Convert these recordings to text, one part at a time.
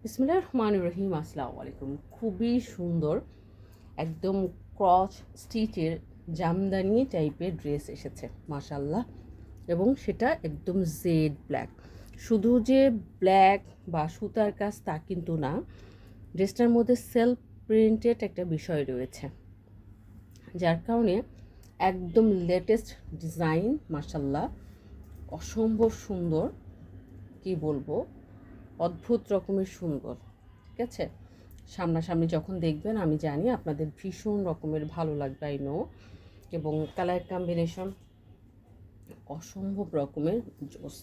বিসমিল্লাহির রহমানির রহিম। আসসালামু আলাইকুম। খুবই সুন্দর একদম ক্রস স্টিচের জামদানি টাইপের ড্রেস এসেছে মাশাল্লাহ, এবং সেটা একদম জেড ব্ল্যাক। শুধু যে ব্ল্যাক বা সুতার কাজ তা কিন্তু না, ড্রেসটার মধ্যে সেলফ প্রিন্টেড একটা বিষয় রয়েছে, যার কারণে একদম লেটেস্ট ডিজাইন মাশাল্লাহ, অসম্ভব সুন্দর। কি বলবো, অদ্ভুত রকমের সুন্দর। ঠিক আছে, সামনাসামনি যখন দেখবেন আমি জানি আপনাদের ভীষণ রকমের ভালো লাগবে, আই নো। এবং কালার কম্বিনেশন অসম্ভব রকমের জোস।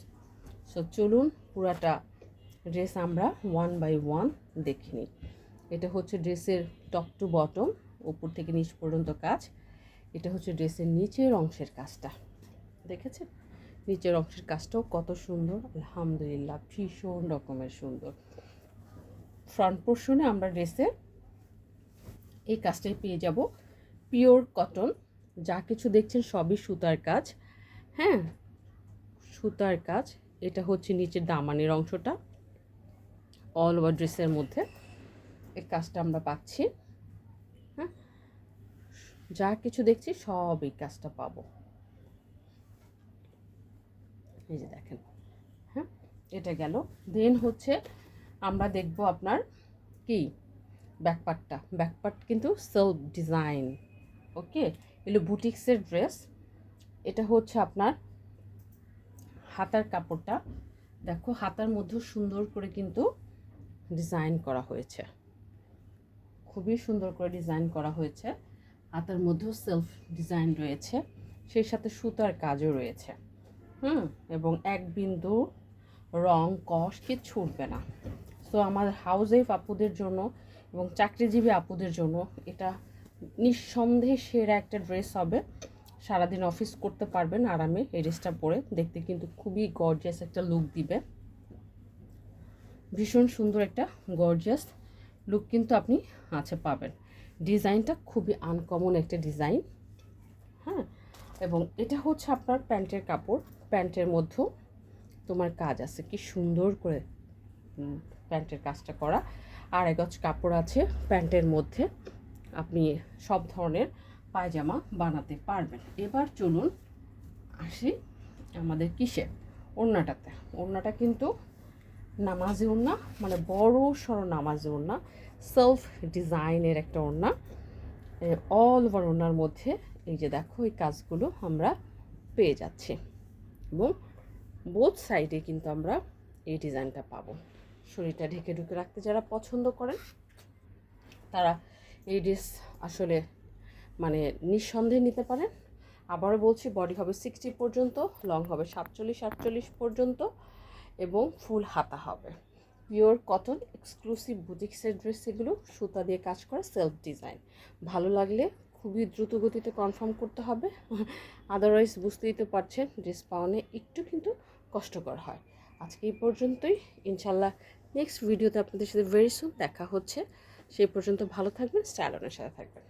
সো চলুন পুরাটা ড্রেস আমরা ওয়ান বাই ওয়ান দেখে নিই। এটা হচ্ছে ড্রেসের টপ টু বটম, উপর থেকে নিচ পর্যন্ত কাজ। এটা হচ্ছে ড্রেসের নিচের অংশের কাজটা, দেখেছেন? নিচের অংশের কাজটাও কত সুন্দর, আলহামদুলিল্লাহ ভীষণ রকমের সুন্দর। ফ্রন্ট পোর্শনে আমরা ড্রেসে এই কাজটাই পেয়ে যাব, পিওর কটন। যা কিছু দেখছেন সবই সুতার কাজ, হ্যাঁ সুতার কাজ। এটা হচ্ছে নিচের দামানের অংশটা, অল ওভার ড্রেসের মধ্যে এই কাজটা আমরা পাচ্ছি। হ্যাঁ, যা কিছু দেখছি সব এই কাজটা পাবো। এই যে দেখেন, হ্যাঁ এটা গেল। দেন হচ্ছে আমরা দেখব আপনার কি ব্যাকপার্টটা। ব্যাকপার্ট কিন্তু সেলফ ডিজাইন, ওকে। এগুলো বুটিক্সের ড্রেস। এটা হচ্ছে আপনার হাতার কাপড়টা, দেখো হাতার মধ্যেও সুন্দর করে কিন্তু ডিজাইন করা হয়েছে, খুবই সুন্দর করে ডিজাইন করা হয়েছে। হাতার মধ্যেও সেলফ ডিজাইন রয়েছে, সেই সাথে সুতার কাজও রয়েছে। এবং এক বিন্দু রং কষ কিচ্ছু উঠবে না। সো আমার হাউস ওয়াইফ আপুদের জন্য এবং চাকরিজীবী আপুদের জন্য এটা নিঃসন্দেহে সেরা একটা ড্রেস হবে। সারাদিন অফিস করতে পারবেন আরামে এই ড্রেসটা পরে, দেখতে কিন্তু খুবই গর্জিয়াস একটা লুক দিবে। ভীষণ সুন্দর একটা গর্জিয়াস লুক কিন্তু আপনি পাবেন। ডিজাইনটা খুবই আনকমন একটা ডিজাইন, হ্যাঁ। এবং এটা হচ্ছে আপনার প্যান্টের কাপড়, প্যান্টের মধ্যেও তোমার কাজ আছে, কি সুন্দর করে প্যান্টের কাজটা করা। আর গজ কাপড় আছে প্যান্টের মধ্যে, আপনি সব ধরনের পায়জামা বানাতে পারবেন। এবার চলুন আসি আমাদের কিসে, ওড়নাটাতে। ওড়নাটা কিন্তু নামাজি ওড়না, মানে বড় সড়ো নামাজি ওড়না, সেলফ ডিজাইনের একটা ওড়না। অল ওভার ওড়নার মধ্যে এই যে দেখো এই কাজগুলো আমরা পেয়ে যাচ্ছি, এবং বোথ সাইডে কিন্তু আমরা এই ডিজাইনটা পাবো। শরীরটা ঢেকে ঢুকে রাখতে যারা পছন্দ করেন তারা এই ড্রেস আসলে মানে নিঃসন্দেহে নিতে পারেন। আবারও বলছি, বডি হবে 60 পর্যন্ত, লং হবে 47-48 পর্যন্ত, এবং ফুল হাতা হবে। পিওর কটন এক্সক্লুসিভ বুটিক্সের ড্রেস, এগুলো সুতা দিয়ে কাজ করা, সেলফ ডিজাইন। ভালো লাগলে খুবই দ্রুত গতিতে কনফার্ম করতে হবে, আদারওয়াইজ বুঝতেই তো পারছেন ড্রেস পাওয়ানে একটু কিন্তু কষ্টকর হয়। আজকে এই পর্যন্তই, ইনশাল্লাহ নেক্সট ভিডিওতে আপনাদের সাথে ভেরি সুন দেখা হচ্ছে। সেই পর্যন্ত ভালো থাকবেন, স্টাইলনের সাথে থাকবেন।